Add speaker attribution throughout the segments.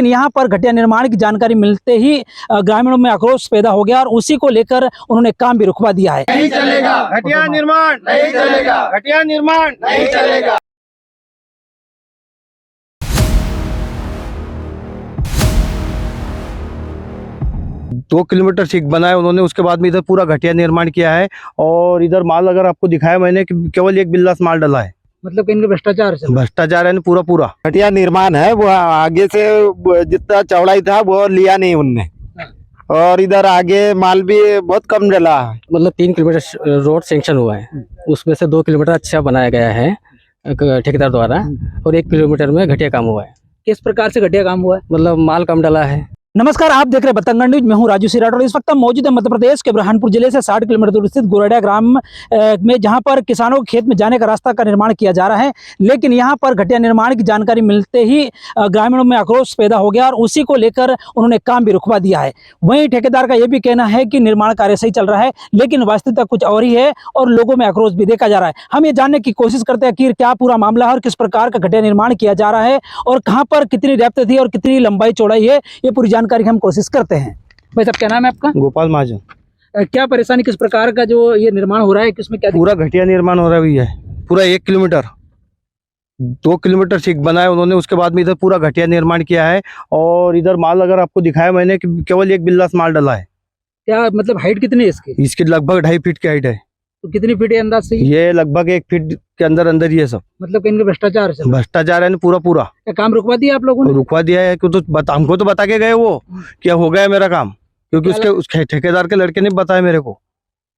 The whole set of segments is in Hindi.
Speaker 1: यहाँ पर घटिया निर्माण की जानकारी मिलते ही ग्रामीणों में आक्रोश पैदा हो गया और उसी को लेकर उन्होंने काम भी रुकवा दिया है।
Speaker 2: नहीं चलेगा, घटिया निर्माण नहीं चलेगा, घटिया निर्माण नहीं चलेगा।
Speaker 3: दो किलोमीटर ठीक बनाया उन्होंने, उसके बाद में इधर पूरा घटिया निर्माण किया है। और इधर माल अगर आपको दिखाया मैंने कि केवल एक बिल्लास माल डाला है।
Speaker 1: मतलब इनके
Speaker 3: भ्रष्टाचार है पूरा पूरा।
Speaker 4: घटिया निर्माण है, वो आगे से जितना चौड़ाई था वो लिया नहीं उनने, और इधर आगे माल भी बहुत कम डला है।
Speaker 5: मतलब 3 किलोमीटर रोड सेंक्शन हुआ है, उसमें से 2 किलोमीटर अच्छा बनाया गया है ठेकेदार द्वारा, और 1 किलोमीटर में घटिया काम हुआ है।
Speaker 1: किस प्रकार से घटिया काम हुआ है?
Speaker 5: मतलब माल कम डला है।
Speaker 1: नमस्कार, आप देख रहे हैं बतंगड़ न्यूज। मैं हूं राजू सिराट और इस वक्त हम मौजूद है मध्य प्रदेश के बुरहानपुर जिले से 60 किलोमीटर दूर स्थित गोरडिया ग्राम में, जहां पर किसानों के खेत में जाने का रास्ता का निर्माण किया जा रहा है। लेकिन यहां पर घटिया निर्माण की जानकारी मिलते ही ग्रामीणों में आक्रोश पैदा हो गया और उसी को लेकर उन्होंने काम भी रुकवा दिया है। वहीं ठेकेदार का यह भी कहना है कि निर्माण कार्य सही चल रहा है, लेकिन वास्तविकता कुछ और ही है और लोगों में आक्रोश भी देखा जा रहा है। हम ये जानने की कोशिश करते हैं कि क्या पूरा मामला है और किस प्रकार का घटिया निर्माण किया जा रहा है और कहाँ पर कितनी डेप्थ थी और कितनी लंबाई चौड़ाई है, ये पूरी जानकारी हम कोशिश करते हैं। भाई साहब, क्या नाम है आपका?
Speaker 3: गोपाल महाजन।
Speaker 1: क्या परेशानी, किस प्रकार का जो ये निर्माण हो रहा है, किसमें क्या?
Speaker 3: पूरा घटिया निर्माण हो रहा है, पूरा 1 किलोमीटर 2 किलोमीटर ठीक बनाया उन्होंने, उसके बाद में इधर पूरा घटिया निर्माण किया है। और इधर माल अगर आपको दिखाया मैंने कि केवल एक बिल्लास माल डाला है।
Speaker 1: क्या मतलब हाइट कितनी है इसकी?
Speaker 3: इसकी लगभग 2.5 फीट की हाइट है।
Speaker 1: तो कितनी फीट है अंदाज से?
Speaker 3: ये लगभग 1 फीट के अंदर अंदर ही है सब।
Speaker 1: मतलब इनके भ्रष्टाचार
Speaker 3: है पूरा पूरा।
Speaker 1: क्या काम रुकवा दिया आप लोगों ने?
Speaker 3: रुकवा दिया है कि हमको तो बता के गए वो क्या हो गया मेरा काम, क्योंकि उसके ठेकेदार के लड़के ने बताया मेरे को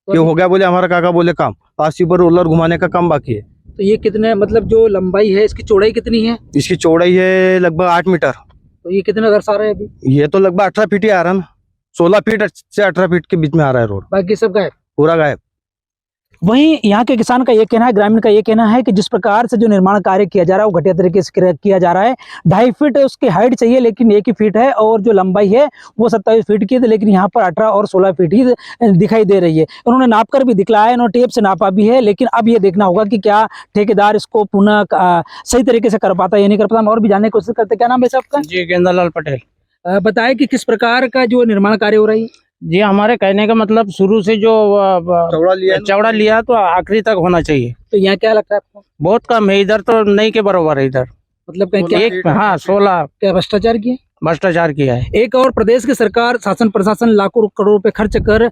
Speaker 3: कि हो गया। बोले हमारा काका बोले काम पास पर रोलर घुमाने का काम बाकी है।
Speaker 1: तो ये कितने, मतलब जो लंबाई है इसकी चौड़ाई कितनी है?
Speaker 3: इसकी चौड़ाई है लगभग 8 मीटर।
Speaker 1: तो ये कितने दर्शा रहे हैं अभी?
Speaker 3: ये तो लगभग 18 फीट ही आ रहा है ना, 16 फीट से 18 फीट के बीच में आ रहा है रोड।
Speaker 1: बाकी सब गायब,
Speaker 3: पूरा गायब।
Speaker 1: वहीं यहाँ के किसान का ये कहना है, ग्रामीण का ये कहना है कि जिस प्रकार से जो निर्माण कार्य किया जा रहा है वो घटिया तरीके से किया जा रहा है। 2.5 फीट उसकी हाइट चाहिए, लेकिन 1 ही फीट है, और जो लंबाई है वो 27 फीट की है, लेकिन यहाँ पर 18 और 16 फीट ही दिखाई दे रही है। उन्होंने नाप कर भी दिखलाया, उन्होंने टेप से नापा भी है, लेकिन अब ये देखना होगा कि क्या ठेकेदार इसको पुनः सही तरीके से कर पाता है या नहीं कर पाता। हम और भी जानने की कोशिश करते। क्या नाम है आपका?
Speaker 6: जी, गेंदालाल पटेल।
Speaker 1: बताए कि किस प्रकार का जो निर्माण कार्य हो रहा है?
Speaker 6: जी, हमारे कहने का मतलब शुरू से जो चौड़ा लिया तो आखिरी तक होना चाहिए।
Speaker 1: तो यहाँ क्या लगता है आपको?
Speaker 6: बहुत कम है, इधर तो नहीं के बराबर है। इधर
Speaker 1: मतलब क्या?
Speaker 6: हाँ, 16
Speaker 1: क्या भ्रष्टाचार किया?
Speaker 6: भ्रष्टाचार किया है।
Speaker 1: एक और प्रदेश की सरकार, शासन प्रशासन लाखों करोड़ रुपए खर्च कर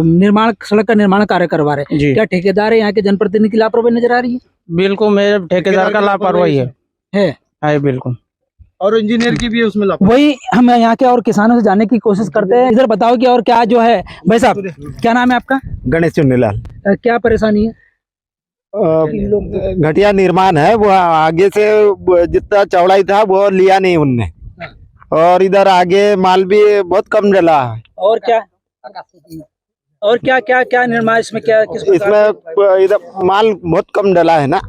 Speaker 1: निर्माण, सड़क का निर्माण कार्य करवा रहे हैं। क्या ठेकेदार है यहाँ के जनप्रतिनिधि की लापरवाही नजर आ रही है?
Speaker 6: बिल्कुल, मेरे ठेकेदार का लापरवाही है बिल्कुल।
Speaker 3: और इंजीनियर की भी है उसमें लापरवाही।
Speaker 1: वही हम यहाँ के और किसानों से जानने की कोशिश करते हैं। इधर बताओ कि और क्या जो है। भाई साहब, क्या नाम है आपका?
Speaker 4: गणेश चुन्नीलाल।
Speaker 1: क्या परेशानी है?
Speaker 4: घटिया निर्माण है, वो आगे से जितना चौड़ाई था वो लिया नहीं उनने, और इधर आगे माल भी बहुत कम डला है।
Speaker 1: और क्या क्या क्या निर्माण इसमें, क्या
Speaker 4: इसमें इधर माल बहुत कम डला है ना।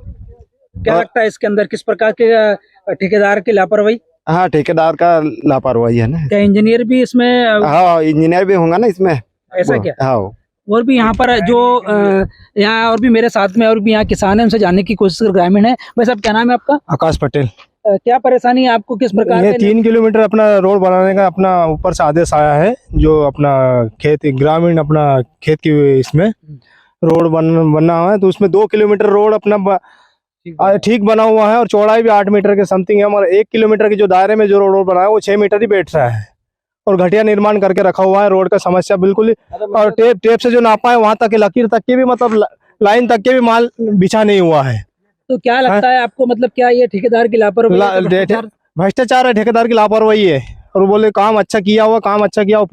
Speaker 1: क्या लगता है इसके अंदर किस प्रकार के ठेकेदार की लापरवाही?
Speaker 4: हाँ, ठेकेदार का लापरवाही है ना।
Speaker 1: क्या इंजीनियर भी इसमें?
Speaker 4: हाँ, इंजीनियर भी होगा ना इसमें।
Speaker 1: ऐसा क्या?
Speaker 4: हाँ।
Speaker 1: और भी यहाँ पर जो यहाँ और भी मेरे साथ में और भी यहाँ किसान है, उनसे जानने की कोशिश कर। ग्रामीण है। वैसे अब क्या नाम है आपका?
Speaker 4: आकाश पटेल।
Speaker 1: क्या परेशानी है आपको, किस प्रकार?
Speaker 7: ये 3 किलोमीटर अपना रोड बनाने का अपना ऊपर से आदेश आया है, जो अपना खेत ग्रामीण अपना खेत की इसमें रोड बनना हुआ है, तो उसमें 2 किलोमीटर रोड अपना ठीक बना हुआ है, और चौड़ाई भी 8 मीटर के समथिंग है। हमारा 1 किलोमीटर के जो दायरे में जो रोड बना है वो 6 मीटर ही बैठ रहा है, और घटिया निर्माण करके रखा हुआ है। रोड का समस्या बिल्कुल ही, और टेप से जो नापा है वहां तक के लकीर तक के भी, मतलब लाइन तक के भी माल बिछा नहीं हुआ है।
Speaker 1: तो क्या लगता है आपको, मतलब क्या ये ठेकेदार की लापरवाही?
Speaker 7: भ्रष्टाचार है, ठेकेदार की लापरवाही है। और बोले काम अच्छा किया हुआ,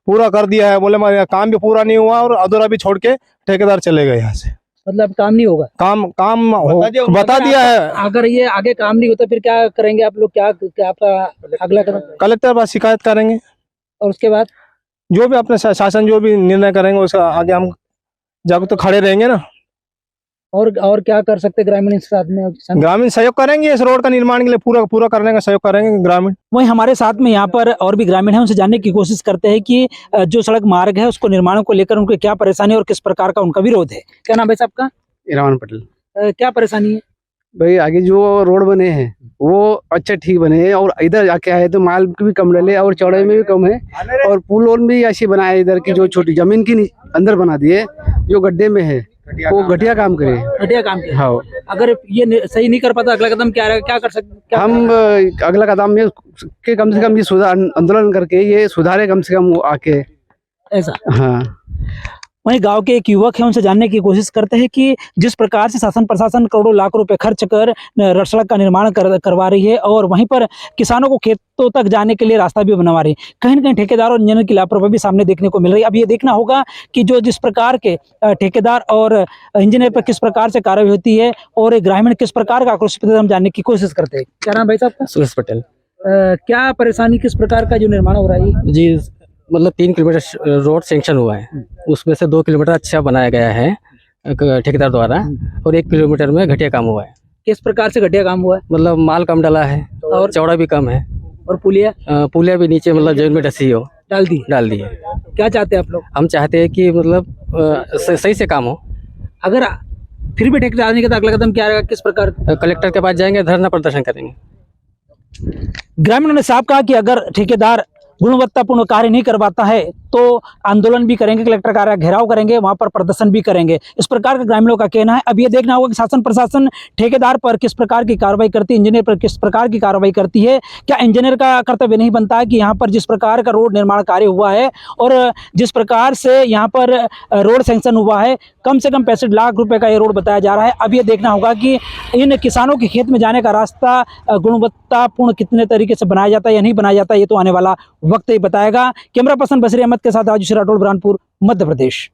Speaker 7: पूरा कर दिया है। बोले काम भी पूरा नहीं हुआ और अधूरा भी छोड़ के ठेकेदार चले गए यहाँ से।
Speaker 1: मतलब काम नहीं होगा?
Speaker 7: काम बता दिया है।
Speaker 1: अगर ये आगे काम नहीं होता फिर क्या करेंगे आप लोग? क्या आपका अगला कदम?
Speaker 7: कलेक्टर पास शिकायत करेंगे,
Speaker 1: और उसके बाद
Speaker 7: जो भी अपने शासन जो भी निर्णय करेंगे उसका आगे हम जाकर तो खड़े रहेंगे ना।
Speaker 1: और क्या कर सकते ग्रामीण इस साथ में?
Speaker 7: ग्रामीण सहयोग करेंगे इस रोड का निर्माण के लिए, पूरा करने का सहयोग करेंगे ग्रामीण।
Speaker 1: वहीं हमारे साथ में यहाँ पर और भी ग्रामीण हैं, उनसे जानने की कोशिश करते हैं कि जो सड़क मार्ग है उसको निर्माण को लेकर उनको क्या परेशानी और किस प्रकार का उनका विरोध है। क्या नाम है आपका?
Speaker 4: इरफान पटेल।
Speaker 1: क्या परेशानी है?
Speaker 8: भाई आगे जो रोड बने हैं वो अच्छा ठीक बने हैं, और इधर आके आए तो माल भी कम डले और चौड़ाई में भी कम है, और पुल और भी ऐसे बनाए इधर की जो छोटी जमीन की अंदर बना दिए, जो गड्ढे में है वो घटिया काम करे।
Speaker 1: घटिया काम किया।
Speaker 8: हाँ,
Speaker 1: अगर ये सही नहीं कर पाता अगला कदम क्या रहेगा, क्या कर सकते?
Speaker 8: हम अगला कदम में के कम से कम ये सुधार आंदोलन करके ये सुधारे कम से कम वो आके।
Speaker 1: ऐसा।
Speaker 8: हाँ,
Speaker 1: वहीं गांव के एक युवक है, उनसे जानने की कोशिश करते हैं कि जिस प्रकार से शासन प्रशासन करोड़ों लाख रुपए खर्च कर सड़क का निर्माण करवा रही है और वहीं पर किसानों को खेतों तक जाने के लिए रास्ता भी बनवा रही है, कहीं न कहीं ठेकेदार और इंजीनियर की लापरवाही भी सामने देखने को मिल रही है। अब ये देखना होगा कि जो जिस प्रकार के ठेकेदार और इंजीनियर पर किस प्रकार से कार्रवाई होती है और ग्रामीण किस प्रकार का आक्रोश प्रदर्शन हम जानने की कोशिश करते हैं। क्या नाम भाई साहब का?
Speaker 5: सुरेश पटेल
Speaker 1: क्या परेशानी, किस प्रकार का जो निर्माण हो रहा है?
Speaker 5: जी, मतलब 3 किलोमीटर रोड सेंक्शन हुआ है, उसमें से 2 किलोमीटर अच्छा बनाया गया है ठेकेदार द्वारा, और 1 किलोमीटर में घटिया काम हुआ है।
Speaker 1: किस प्रकार से घटिया काम हुआ है?
Speaker 5: मतलब माल कम डला है और चौड़ा भी कम है,
Speaker 1: और पुलिया
Speaker 5: पुलिया भी नीचे मतलब जमीन में डसी हो
Speaker 1: डाल दी।
Speaker 5: डाल दी है।
Speaker 1: क्या चाहते हैं आप लोग?
Speaker 5: हम चाहते हैं कि मतलब सही से काम हो।
Speaker 1: अगर फिर भी ठेकेदार नहीं करता अगला कदम क्या रहेगा, किस प्रकार?
Speaker 5: कलेक्टर के पास जाएंगे, धरना प्रदर्शन करेंगे।
Speaker 1: ग्रामीणों ने साफ कहा कि अगर ठेकेदार गुणवत्तापूर्ण कार्य नहीं करवाता है तो आंदोलन भी करेंगे, कलेक्टर कार्यालय घेराव करेंगे, वहां पर प्रदर्शन भी करेंगे, इस प्रकार का ग्रामीणों का कहना है। अब ये देखना होगा कि शासन प्रशासन ठेकेदार पर किस प्रकार की कार्रवाई करती है, इंजीनियर पर किस प्रकार की कार्रवाई करती है। क्या इंजीनियर का कर्तव्य नहीं बनता है कि यहाँ पर जिस प्रकार का रोड निर्माण कार्य हुआ है और जिस प्रकार से यहाँ पर रोड सैंक्शन हुआ है, कम से कम 65 लाख रुपए का ये रोड बताया जा रहा है। अब ये देखना होगा कि इन किसानों के खेत में जाने का रास्ता गुणवत्तापूर्ण कितने तरीके से बनाया जाता है या नहीं बनाया जाता है, ये तो आने वाला वक्त ही बताएगा। कैमरा पर्सन बशीर अहमद के साथ राजू राठौड़, बुरहानपुर, मध्य प्रदेश।